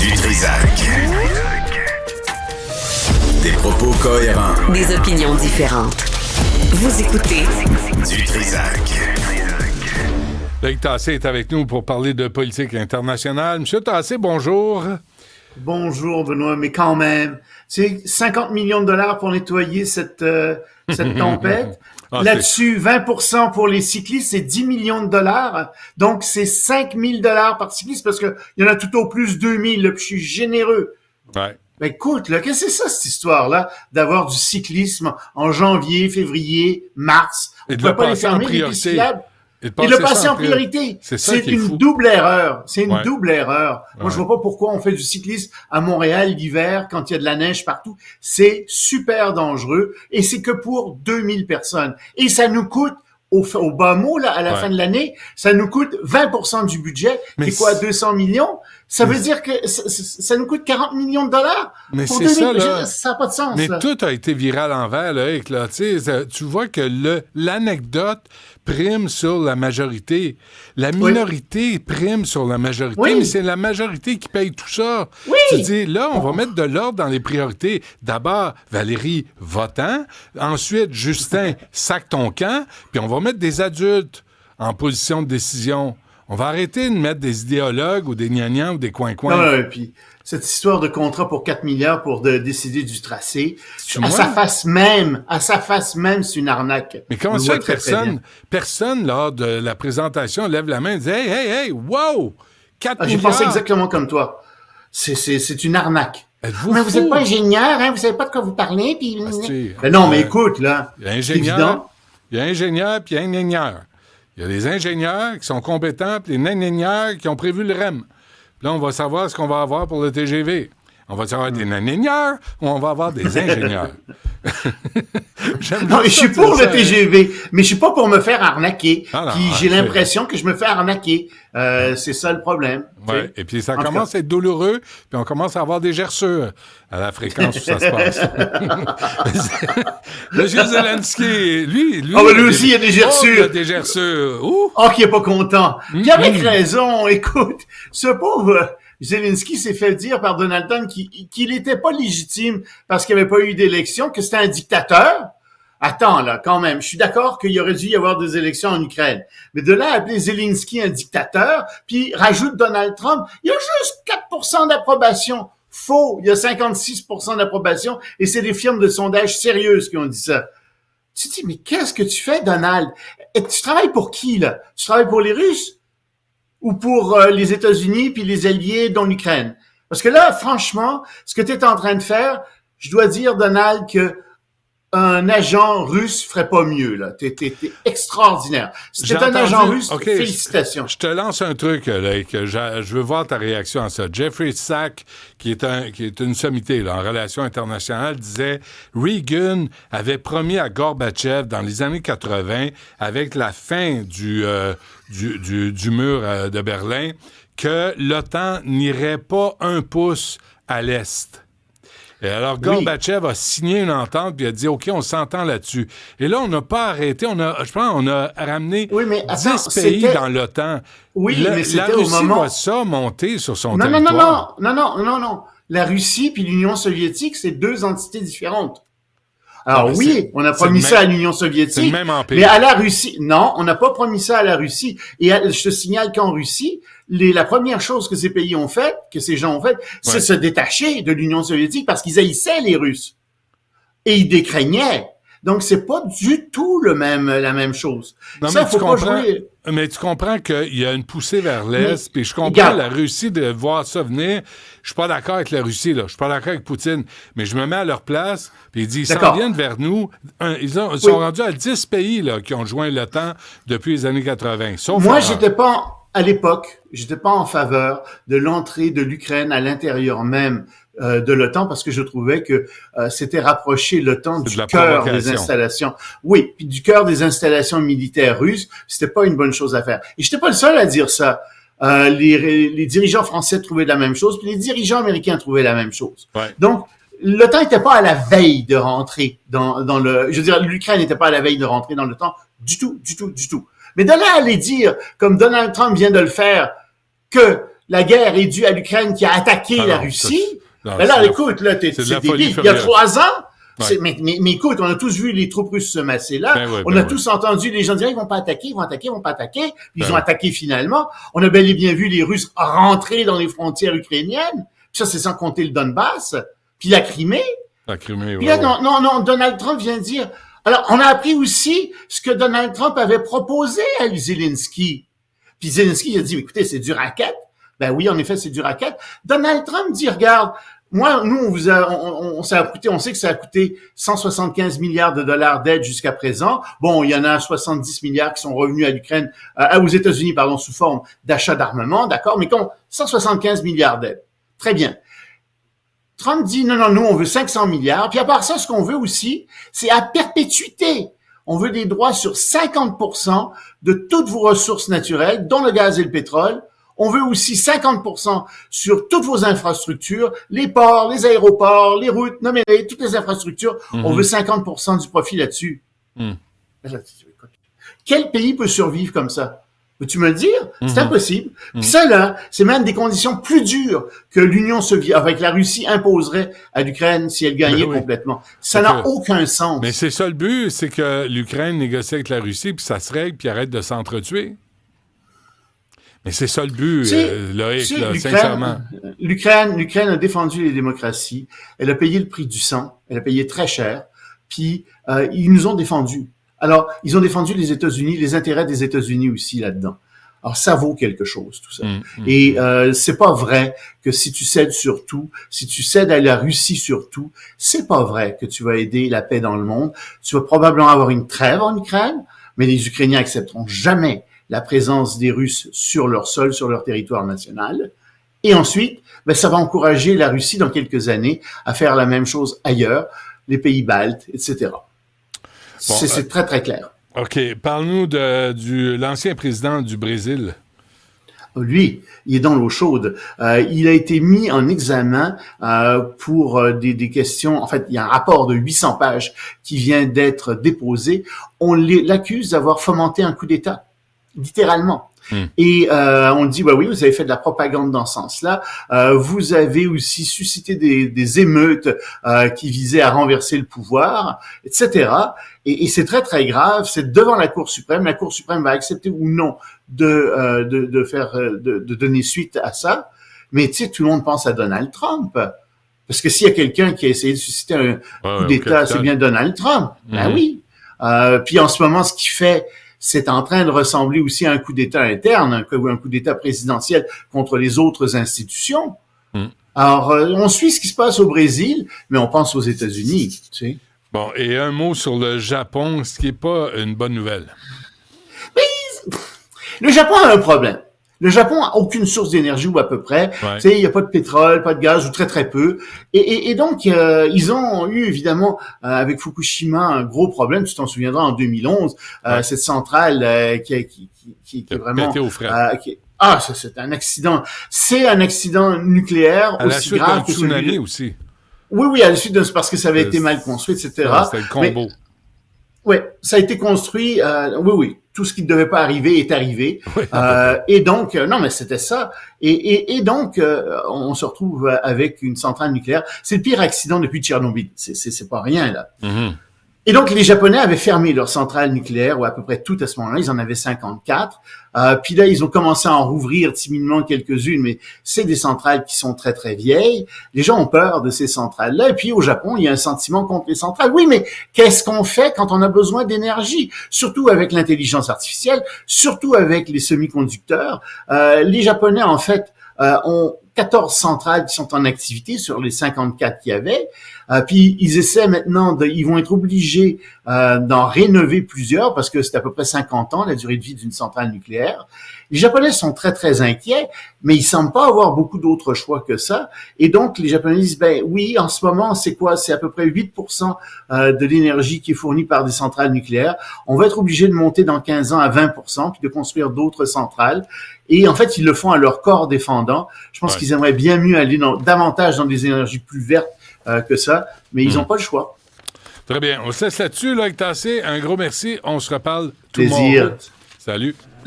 Du Trisac. Des propos cohérents. Des opinions différentes. Vous écoutez Du Trisac. Loïc Tassé est avec nous pour parler de politique internationale. Monsieur Tassé, bonjour. Bonjour Benoît, mais quand même, c'est 50 millions de dollars pour nettoyer cette tempête. Là-dessus, 20% pour les cyclistes, c'est 10 millions de dollars. Donc, c'est 5 000 dollars par cycliste parce que il y en a tout au plus 2 000. Là, puis je suis généreux. Ouais. Ben écoute, là, qu'est-ce que c'est ça, cette histoire-là, d'avoir du cyclisme en janvier, février, mars? Et On de peut le pas les passer en fermer, les priorité. pistes cyclables. Et Et le passer en priorité. C'est une double erreur. C'est une Ouais. double erreur. Moi, je vois pas pourquoi on fait du cyclisme à Montréal l'hiver quand il y a de la neige partout. C'est super dangereux et c'est que pour 2000 personnes. Et ça nous coûte, au bas mot, là, à la fin de l'année, ça nous coûte 20% du budget. Mais c'est quoi, 200 millions? Ça veut dire que ça nous coûte 40 millions de dollars. Mais pour c'est 2000. ça, là. Ça n'a pas de sens, Mais là. tout a été viré à l'envers, là, Eric, là. Tu sais, tu vois que l'anecdote prime sur la majorité. La minorité prime sur la majorité, Oui. mais c'est la majorité qui paye tout ça. Oui. Tu dis, là, on va mettre de l'ordre dans les priorités. D'abord, Valérie, votant. Ensuite, Justin, sac ton camp. Puis on va mettre des adultes en position de décision. On va arrêter de mettre des idéologues ou des gnagnans ou des coins-coins. Non, et puis cette histoire de contrat pour 4 milliards pour décider du tracé, moi? sa face même, c'est une arnaque. Mais comment On le ça voit que très bien. personne, lors de la présentation, lève la main et dit « Hey, wow! 4 J'ai milliards! pensé exactement comme toi. C'est une arnaque. Êtes-vous Mais vous fous? n'êtes pas ingénieur, hein? Vous savez pas de quoi vous parlez, puis... Asti, Mais non, mais écoute, là, Il y a c'est ingénieur, évident. il y a ingénieur, puis il y a un ingénieur. Il y a des ingénieurs qui sont compétents, puis les ingénieurs qui ont prévu le REM. Puis là, on va savoir ce qu'on va avoir pour le TGV. On va avoir des ingénieurs ou on va avoir des ingénieurs? Non, je suis pour le TGV, mais je suis pas pour me faire arnaquer. Ah non, Puis j'ai l'impression que je me fais arnaquer. C'est ça le problème. Ouais. tu sais. Et puis ça En tout commence cas. à être douloureux, puis on commence à avoir des gerçures à la fréquence où ça se passe. Monsieur Zelensky, lui... Ah, ben lui aussi, il y a des gerçures. Oh, il y a des gerçures. Ouh! Oh, qui est pas content. Puis avec raison, écoute, ce pauvre Zelensky s'est fait dire par Donald Trump qu'il n'était pas légitime parce qu'il n'y avait pas eu d'élection, que c'était un dictateur. Attends, là, quand même, je suis d'accord qu'il aurait dû y avoir des élections en Ukraine. Mais de là à appeler Zelensky un dictateur, puis rajoute Donald Trump, il y a juste 4% d'approbation. Faux, il y a 56% d'approbation, et c'est des firmes de sondage sérieuses qui ont dit ça. Tu te dis, mais qu'est-ce que tu fais, Donald? Et tu travailles pour qui, là? Tu travailles pour les Russes? Ou pour les États-Unis puis les alliés dont l'Ukraine? Parce que là, franchement, ce que tu es en train de faire, je dois dire, Donald, que un agent russe ferait pas mieux, là. T'es extraordinaire. Si t'es un agent russe, OK, félicitations. Je te lance un truc, là, que je veux voir ta réaction à ça. Jeffrey Sachs, qui est une sommité là, en relations internationales, disait Reagan avait promis à Gorbatchev dans les années 80, avec la fin du mur de Berlin, que l'OTAN n'irait pas un pouce à l'Est. Et alors, Gorbatchev a signé une entente puis a dit, OK, on s'entend là-dessus. Et là, on n'a pas arrêté. Je pense qu'on a ramené 10 pays dans l'OTAN. Oui, mais c'était la Russie au moment... voit ça monter sur son Non. territoire. Non. La Russie puis l'Union soviétique, c'est deux entités différentes. Alors mais oui, on a promis ça à l'Union soviétique. C'est le même empire. Mais à la Russie, non, on n'a pas promis ça à la Russie. Et je te signale qu'en Russie, la première chose que ces pays ont fait, que ces gens ont fait, c'est se détacher de l'Union soviétique parce qu'ils haïssaient les Russes. Et ils décraignaient. Donc, c'est pas du tout la même chose. Non, ça, mais faut tu pas comprends, jouer. mais tu comprends qu'il y a une poussée vers l'Est, puis je comprends regarde. la Russie de voir ça venir. Je suis pas d'accord avec la Russie, là. Je suis pas d'accord avec Poutine. Mais je me mets à leur place, puis ils s'en D'accord. viennent vers nous. Ils sont rendus à 10 pays, là, qui ont joint l'OTAN depuis les années 80. Sauf Moi, France. à l'époque, j'étais pas en faveur de l'entrée de l'Ukraine à l'intérieur même de l'OTAN parce que je trouvais que c'était rapprocher l'OTAN du cœur des installations. Oui, puis du cœur des installations militaires russes, c'était pas une bonne chose à faire. Et j'étais pas le seul à dire ça. Les dirigeants français trouvaient la même chose, puis les dirigeants américains trouvaient la même chose. Ouais. Donc, l'OTAN n'était pas à la veille de rentrer dans le... Je veux dire, l'Ukraine n'était pas à la veille de rentrer dans l'OTAN du tout. Mais de là à aller dire, comme Donald Trump vient de le faire, que la guerre est due à l'Ukraine qui a attaqué la Russie. Mais là, écoute, là, c'est débile. Il y a 3 ans, ouais. mais écoute, on a tous vu les troupes russes se masser là. On a tous entendu les gens dire, ils vont pas attaquer, ils vont pas attaquer. Puis ils ont attaqué finalement. On a bel et bien vu les Russes rentrer dans les frontières ukrainiennes. Puis ça, c'est sans compter le Donbass. Puis la Crimée. Puis là, non, Donald Trump vient de dire... Alors, on a appris aussi ce que Donald Trump avait proposé à Zelensky. Puis Zelensky a dit, écoutez, c'est du racket. Ben oui, en effet, c'est du racket. Donald Trump dit, regarde, moi, nous, on sait que ça a coûté 175 milliards de dollars d'aide jusqu'à présent. Bon, il y en a 70 milliards qui sont revenus à l'Ukraine, aux États-Unis, sous forme d'achat d'armement, d'accord, mais 175 milliards d'aide. Très bien. Trump dit, non, nous, on veut 500 milliards. Puis à part ça, ce qu'on veut aussi, c'est à perpétuité. On veut des droits sur 50% de toutes vos ressources naturelles, dont le gaz et le pétrole. On veut aussi 50% sur toutes vos infrastructures, les ports, les aéroports, les routes, toutes les infrastructures. On veut 50% du profit là-dessus. Quel pays peut survivre comme ça? Peux-tu me le dire? C'est impossible. Puis ça, là, c'est même des conditions plus dures que l'Union soviétique, avec la Russie, imposerait à l'Ukraine si elle gagnait complètement. Ça n'a aucun sens. Mais c'est ça le but, c'est que l'Ukraine négocie avec la Russie, puis ça se règle, puis arrête de s'entretuer. Mais c'est ça le but, Loïc, là, sincèrement. L'Ukraine a défendu les démocraties. Elle a payé le prix du sang. Elle a payé très cher. Puis, ils nous ont défendus. Alors, ils ont défendu les États-Unis, les intérêts des États-Unis aussi là-dedans. Alors, ça vaut quelque chose, tout ça. Et c'est pas vrai que si tu cèdes sur tout, si tu cèdes à la Russie sur tout, c'est pas vrai que tu vas aider la paix dans le monde. Tu vas probablement avoir une trêve en Ukraine, mais les Ukrainiens accepteront jamais la présence des Russes sur leur sol, sur leur territoire national. Et ensuite, ça va encourager la Russie dans quelques années à faire la même chose ailleurs, les pays baltes, etc. Bon, c'est très, très clair. OK. Parle-nous de l'ancien président du Brésil. Lui, il est dans l'eau chaude. Il a été mis en examen pour des questions. En fait, il y a un rapport de 800 pages qui vient d'être déposé. On l'accuse d'avoir fomenté un coup d'État, littéralement. Et on dit, oui, vous avez fait de la propagande dans ce sens-là. Vous avez aussi suscité des émeutes qui visaient à renverser le pouvoir, etc. Et c'est très, très grave. C'est devant la Cour suprême. La Cour suprême va accepter ou non de donner suite à ça. Mais tu sais, tout le monde pense à Donald Trump. Parce que s'il y a quelqu'un qui a essayé de susciter un coup d'État, c'est bien Donald Trump. Ben oui. Puis en ce moment, ce qu'il fait, c'est en train de ressembler aussi à un coup d'État interne, un coup d'État présidentiel contre les autres institutions. Alors, on suit ce qui se passe au Brésil, mais on pense aux États-Unis, tu sais. Bon, et un mot sur le Japon, ce qui n'est pas une bonne nouvelle. Mais le Japon a un problème. Le Japon a aucune source d'énergie ou à peu près. Tu sais, il n'y a pas de pétrole, pas de gaz ou très très peu. Et donc, ils ont eu évidemment avec Fukushima un gros problème. Tu t'en souviendras en 2011, cette centrale qui est vraiment pété aux frais. Ça c'est un accident. C'est un accident nucléaire à aussi grave que tsunami celui. aussi. Oui, à la suite parce que ça avait été mal construit, etc. C'était le combo. Oui, ça a été construit. Oui. Tout ce qui ne devait pas arriver est arrivé. Oui, et donc, non, mais c'était ça. Et donc, on se retrouve avec une centrale nucléaire. C'est le pire accident depuis Tchernobyl. C'est pas rien, là. Et donc, les Japonais avaient fermé leur centrale nucléaire, ou à peu près toutes à ce moment-là. Ils en avaient 54. Puis là, ils ont commencé à en rouvrir timidement quelques-unes, mais c'est des centrales qui sont très, très vieilles. Les gens ont peur de ces centrales-là. Et puis, au Japon, il y a un sentiment contre les centrales. Oui, mais qu'est-ce qu'on fait quand on a besoin d'énergie? Surtout avec l'intelligence artificielle, surtout avec les semi-conducteurs. Les Japonais, en fait, ont 14 centrales qui sont en activité sur les 54 qu'il y avait. Puis ils essaient maintenant, ils vont être obligés d'en rénover plusieurs parce que c'est à peu près 50 ans la durée de vie d'une centrale nucléaire. Les Japonais sont très très inquiets, mais ils semblent pas avoir beaucoup d'autres choix que ça. Et donc les Japonais disent oui, en ce moment c'est quoi? C'est à peu près 8% de l'énergie qui est fournie par des centrales nucléaires. On va être obligé de monter dans 15 ans à 20%, puis de construire d'autres centrales. Et en fait ils le font à leur corps défendant. Je pense qu'ils aimeraient bien mieux aller davantage dans des énergies plus vertes que ça, mais ils n'ont pas le choix. Très bien. On se laisse là-dessus, Loïc Tassé. Un gros merci. On se reparle tout le monde. Plaisir. Salut.